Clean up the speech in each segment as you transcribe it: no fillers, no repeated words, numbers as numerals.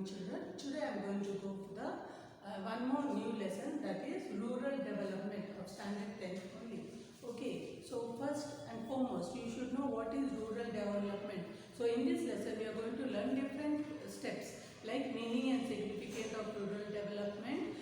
morning children. Today I am going to go for the one more new lesson, that is rural development of standard 10 only. Okay, so first and foremost you should know what is rural development. So in this lesson we are going to learn different steps like meaning and significance of rural development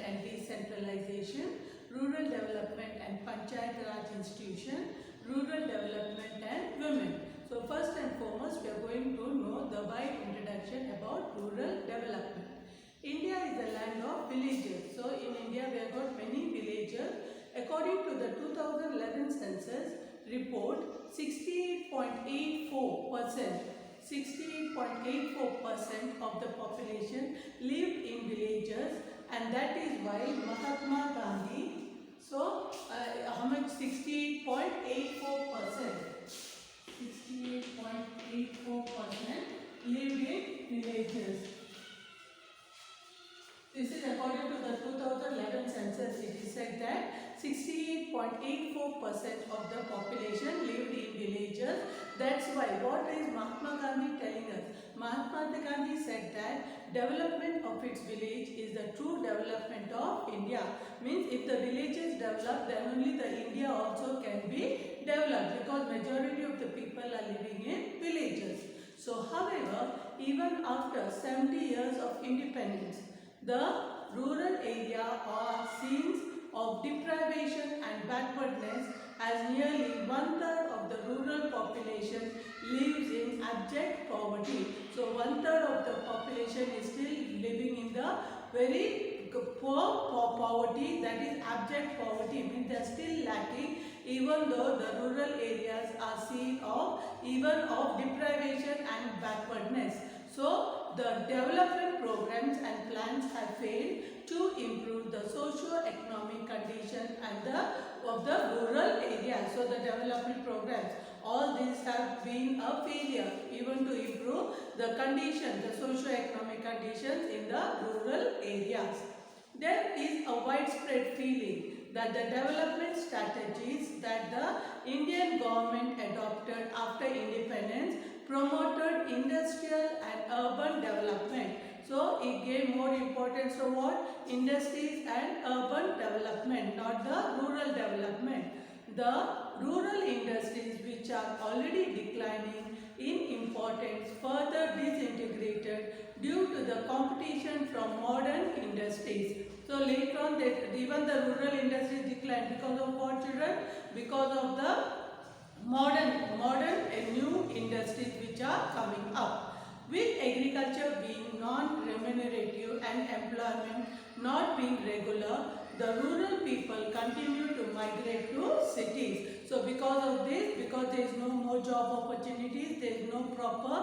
and decentralization, rural development and panchayat raj institution, rural development and women. So first and foremost we are going to know the wide introduction about rural development. India is the land of villages. So in India we have got many villages. According to the 2011 census report, 68.84% of the population lived in villages, and that is why Mahatma Gandhi, so how much? 68.84%. 68.84% lived in villages. This is according to the 2011 census. It is said that 68.84% of the population lived in villages. That's why, what is Mahatma Gandhi telling us? Mahatma Gandhi said that development of its village is the true development of India. Means if the villages develop, then only the India also can be developed, because majority of the people are living in villages. So however, even after 70 years of independence, the rural area are scenes of deprivation and backwardness, as nearly 1/3 of the rural population lives in abject poverty. So 1/3 of the population is still living in the very poor poverty, that is abject poverty, means they are still lacking, even though the rural areas are seen of even of deprivation and backwardness. So the development programs and plans have failed to improve the socio-economic condition and of the rural areas. So the development programs, all these have been a failure even to improve the condition, the socio-economic conditions in the rural areas. There is a widespread feeling that the development strategies that the Indian government adopted after independence promoted industrial and urban development. So it gave more importance to what? Industries and urban development, not the rural development. The rural industries, which are already declining in importance, further disintegrated due to the competition from modern industries. So later on, even the rural industries declined because of what, children? Because of the modern and new industries which are coming up. With agriculture being non-remunerative and employment not being regular, the rural people continue to migrate to cities. So because of this, because there is no more job opportunities, there is no proper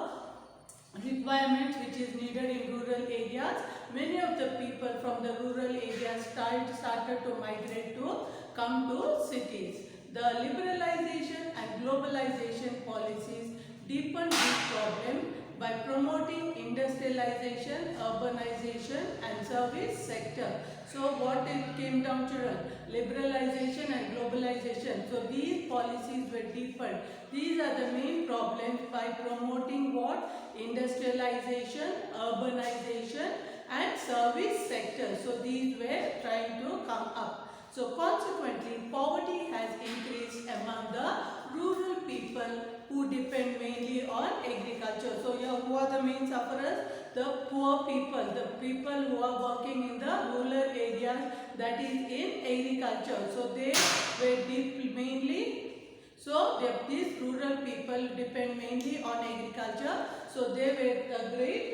requirements which is needed in rural areas, many of the people from the rural areas started to migrate to come to cities. The liberalization and globalization policies deepened this problem by promoting industrialization, urbanization and service sector. So what it came down to? Liberalization and globalization. So these policies were deepened. These are the main problems by promoting what? Industrialization, urbanization and service sector. So these were trying to come up. So consequently, poverty has increased among the rural people who depend mainly on agriculture. So here, who are the main sufferers? The poor people, the people who are working in the rural areas, that is in agriculture. So they were mainly, so these rural people depend mainly on agriculture. So they were the great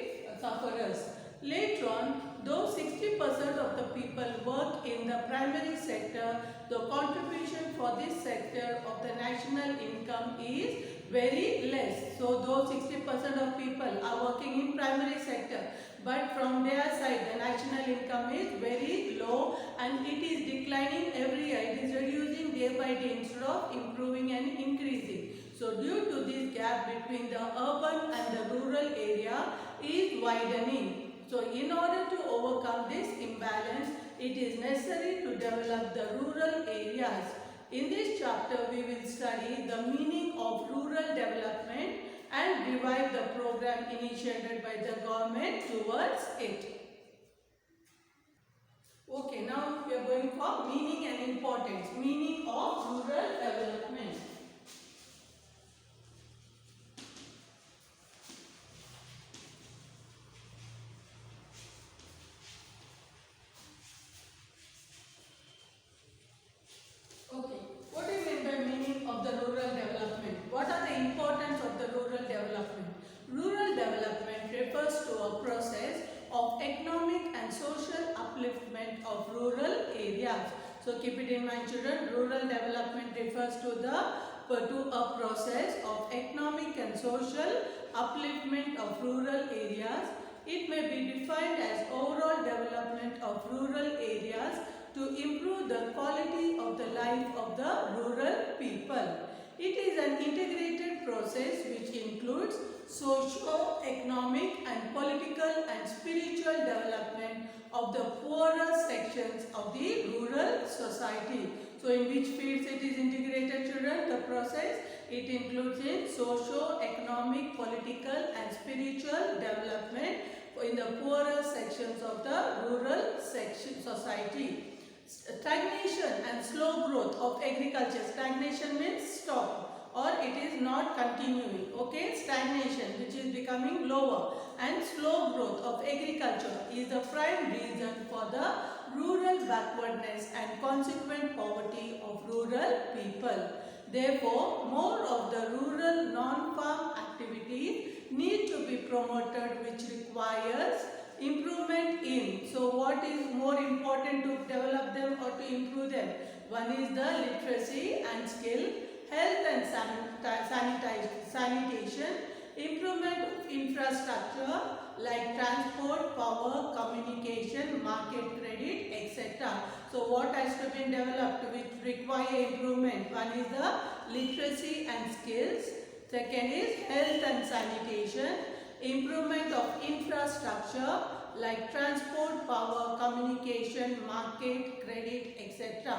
sufferers. Later on, though 60% of the people work in the primary sector, the contribution for this sector of the national income is very less. So though 60% of people are working in primary sector, but from their side the national income is very low and it is declining every year. It is reducing day by day instead of improving and increasing. So due to this gap between the urban and the rural area is widening. So in order to overcome this imbalance, it is necessary to develop the rural areas. In this chapter, we will study the meaning of rural development and revive the program initiated by the government towards it. Okay, now we are going for meaning and importance. Meaning of rural development. Okay, what do you mean by meaning of the rural development? What are the importance of the rural development? Rural development refers to a process of economic and social upliftment of rural areas. So keep it in mind, children. Rural development refers to a process of economic and social upliftment of rural areas. It may be defined as overall development of rural areas to improve the quality of the life of the rural people. It is an integrated process which includes socio-economic and political and spiritual development of the poorer sections of the rural society. So in which fields it is integrated, children? The process, it includes in socio-economic, political and spiritual development in the poorer sections of the rural society. Stagnation and slow growth of agriculture. Stagnation means stop or it is not continuing. Okay, stagnation, which is becoming lower, and slow growth of agriculture is the prime reason for the rural backwardness and consequent poverty of rural people. Therefore, more of the rural non-farm activities need to be promoted, which requires improvement in. So what is more important to develop them or to improve them? One is the literacy and skill, health and sanitation, improvement of infrastructure like transport, power, communication, market credit, etc. So what has to be developed which require improvement? One is the literacy and skills. Second is health and sanitation, improvement of infrastructure like transport, power, communication, market, credit, etc.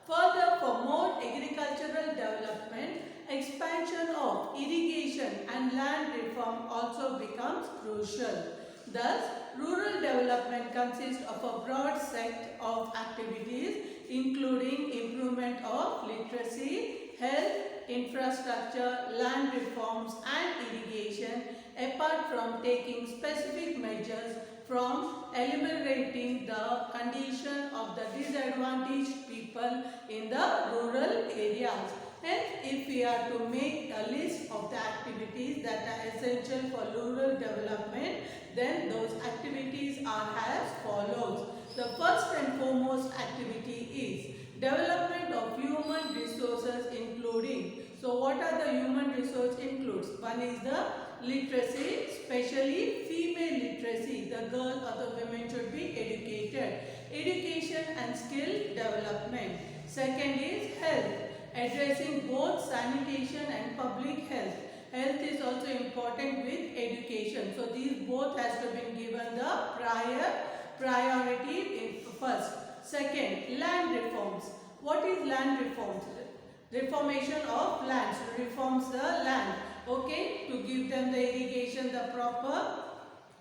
Further, for more agricultural development, expansion of irrigation and land reform also becomes crucial. Thus, rural development consists of a broad set of activities including improvement of literacy, health, infrastructure, land reforms and irrigation, apart from taking specific measures from eliminating the condition of the disadvantaged people in the rural areas. Hence, if we are to make a list of the activities that are essential for rural development, then those activities are as follows. The first and foremost activity is development of human resources including. So what are the human resource includes? One is the literacy, especially female literacy. The girl or the women should be educated. Education and skill development. Second is health, addressing both sanitation and public health. Health is also important with education. So these both has to be given the priority in first. Second, land reforms. What is land reforms? Reformation of lands, reforms the land, okay, to give them the irrigation, the proper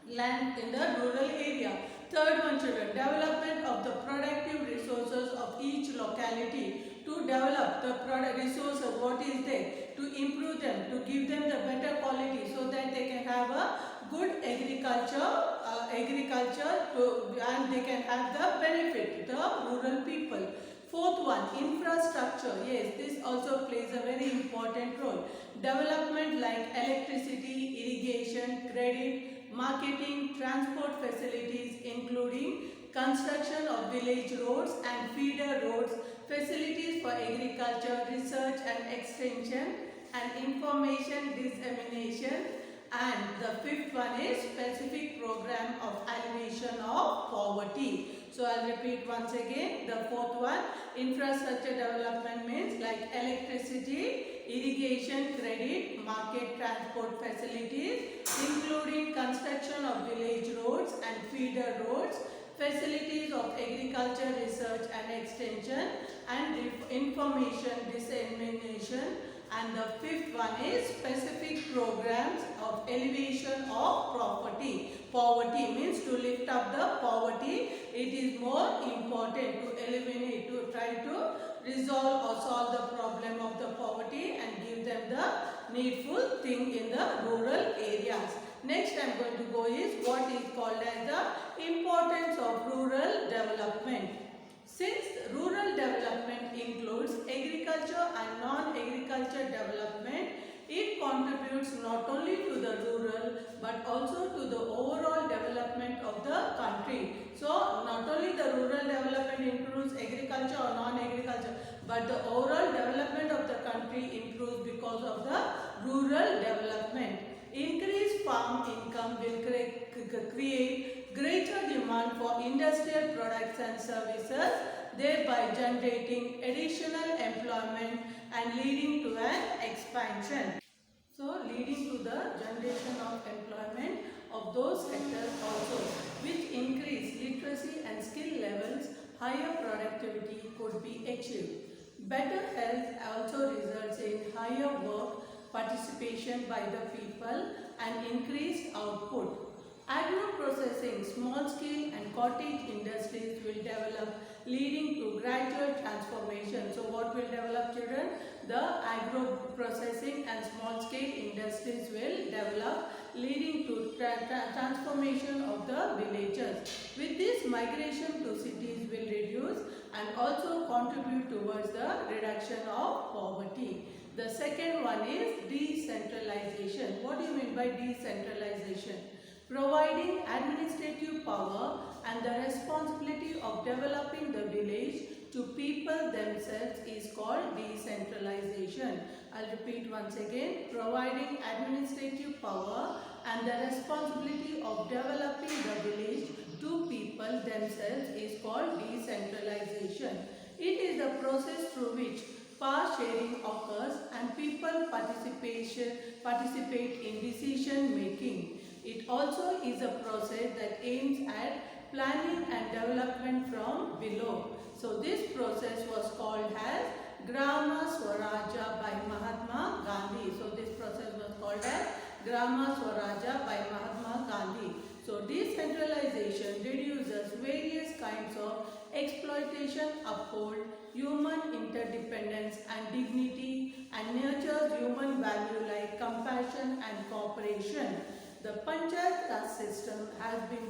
land in the rural area. Third one, children, development of the productive resources of each locality. To develop the product resources, what is there? To improve them, to give them the better quality so that they can have a good agriculture and they can have the benefit, the rural people. Fourth one, infrastructure. Yes, this also plays a very important role. Development like electricity, irrigation, credit, marketing, transport facilities including construction of village roads and feeder roads, facilities for agriculture, research and extension, and information dissemination. And the fifth one is specific program of alleviation of poverty. So I'll repeat once again. The fourth one, infrastructure development means like electricity, irrigation, credit, market, transport facilities, including construction of village roads and feeder roads, facilities of agriculture, research and extension, and information dissemination, And the fifth one is specific programs of elevation of poverty means to lift up the poverty. It is more important to eliminate, to try to resolve or solve the problem of the poverty and give them the needful thing in the rural areas. Next I am going to go is what is called as the importance of rural development. Since rural development includes agriculture and non-agriculture development, it contributes not only to the rural but also to the overall development of the country. So, not only the rural development includes agriculture or non-agriculture, but the overall development of the country improves because of the rural development. Increased farm income will create greater demand for industrial products and services, thereby generating additional employment and leading to an expansion. So, leading to the generation of employment of those sectors also, which increase literacy and skill levels, higher productivity could be achieved. Better health also results in higher work participation by the people and increased output. Agro-processing, small-scale and cottage industries will develop, leading to gradual transformation. So, what will develop, children? The agro-processing and small-scale industries will develop, leading to transformation of the villages. With this, migration to cities will reduce and also contribute towards the reduction of poverty. The second one is decentralization. What do you mean by decentralization? Providing administrative power and the responsibility of developing the village to people themselves is called decentralization. I'll repeat once again. Providing administrative power and the responsibility of developing the village to people themselves is called decentralization. It is the process through which power sharing occurs and people participate in decision making. It also is a process that aims at planning and development from below. So, this process was called as Grama Swaraja by Mahatma Gandhi. So, this process was called as Grama Swaraja by Mahatma Gandhi. So, decentralization reduces various kinds of exploitation, uphold human interdependence and dignity, and nurtures human value like compassion and cooperation. The Panchayat Raj system has been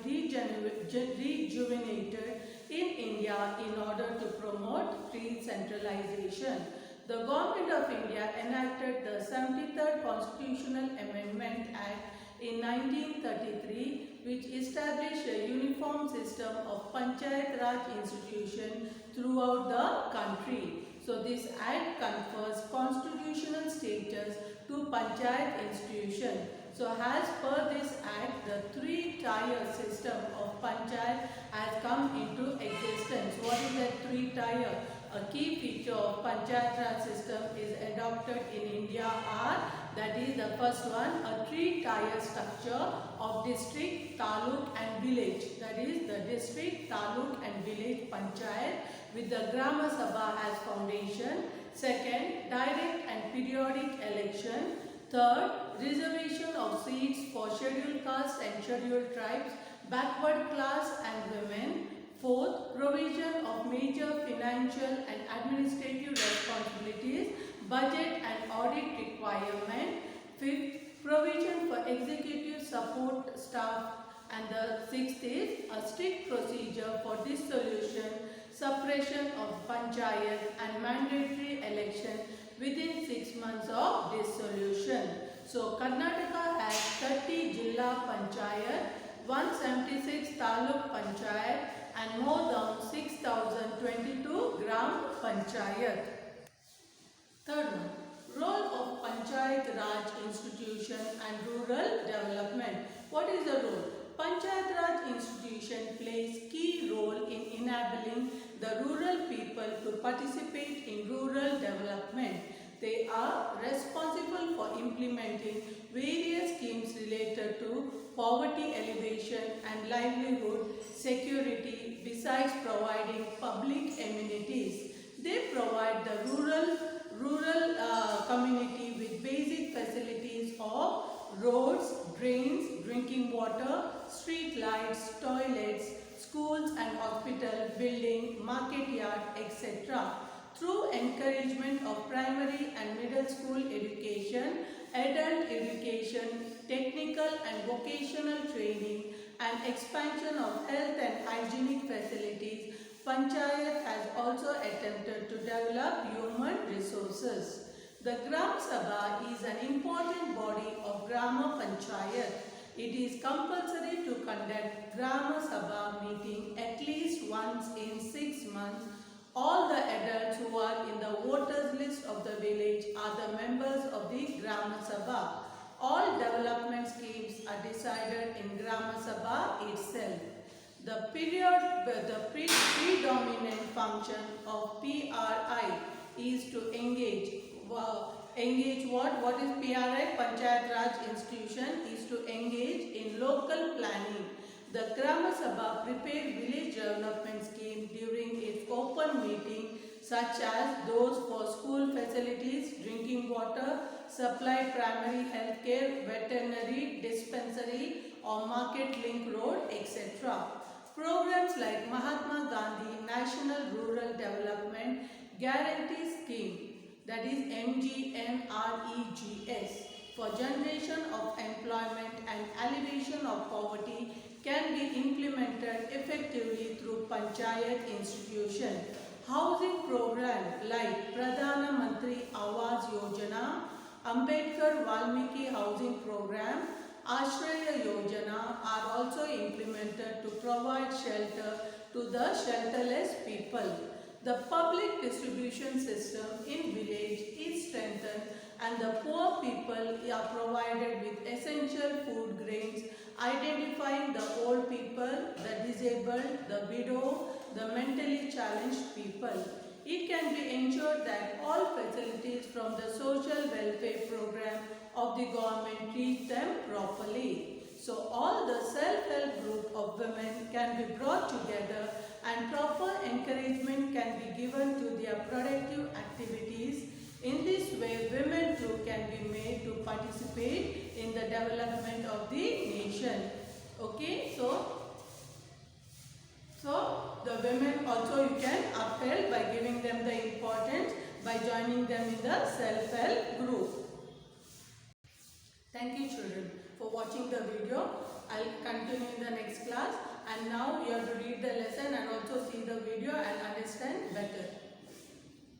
rejuvenated in India in order to promote decentralization. The Government of India enacted the 73rd Constitutional Amendment Act in 1933, which established a uniform system of Panchayat Raj institution throughout the country. So, this Act confers constitutional status to Panchayat institution. So, as per this Act, the three-tier system of Panchayat has come into existence. What is that three-tier? A key feature of Panchayat Raj system is adopted in India are, that is the first one, a three-tier structure of district, taluk and village. That is the district, taluk and village Panchayat with the Grama Sabha as foundation. Second, direct and periodic election. Third, reservation of seats for scheduled castes and scheduled tribes, backward class and women. Fourth, provision of major financial and administrative responsibilities, budget and audit requirement. Fifth, provision for executive support staff. And the sixth is a strict procedure for dissolution, suppression of panchayat and mandatory election within 6 months of dissolution. So, Karnataka has 30 Jilla Panchayat, 176 Taluk Panchayat and more than 6022 Gram Panchayat. Third one, role of Panchayat Raj institution and rural development. What is the role? Panchayat Raj institution plays key role in enabling the rural people to participate in rural development. They are responsible for implementing various schemes related to poverty alleviation and livelihood security besides providing public amenities. They provide the rural community with basic facilities of roads, drains, drinking water, street lights, toilets, schools and hospital, building, market yard, etc. Through encouragement of primary and middle school education, adult education, technical and vocational training, and expansion of health and hygienic facilities, Panchayat has also attempted to develop human resources. The Gram Sabha is an important body of Grama Panchayat. It is compulsory to conduct Grama Sabha meeting at least once in 6 months. All the adults who are in the voters list of the village are the members of the Grama Sabha. All development schemes are decided in Grama Sabha itself. The predominant function of PRI is to engage. Engage what? What is PRI? Panchayat Raj institution is to engage in local planning. The Grama Sabha prepared village development scheme during its open meeting, such as those for school facilities, drinking water, supply primary health care, veterinary dispensary or market link road, etc. Programs like Mahatma Gandhi National Rural Development Guarantee Scheme, that is MGNREGS, for generation of employment and alleviation of poverty can be implemented effectively through Panchayat institution. Housing program like Pradhana Mantri Awas Yojana, Ambedkar Valmiki Housing Program, Ashraya Yojana are also implemented to provide shelter to the shelterless people. The public distribution system in village is strengthened and the poor people are provided with essential food grains, identifying the old people, the disabled, the widow, the mentally challenged people. It can be ensured that all facilities from the social welfare program of the government reach them properly. So all the self-help group of women can be brought together and proper encouragement can be given to their productive activities. In this way, women too can be made to participate in the development of the nation. Okay, so the women also you can uphold by giving them the importance by joining them in the self-help group. Thank you children for watching the video. I'll continue in the next class, and now you have to read the lesson and also see the video and understand better.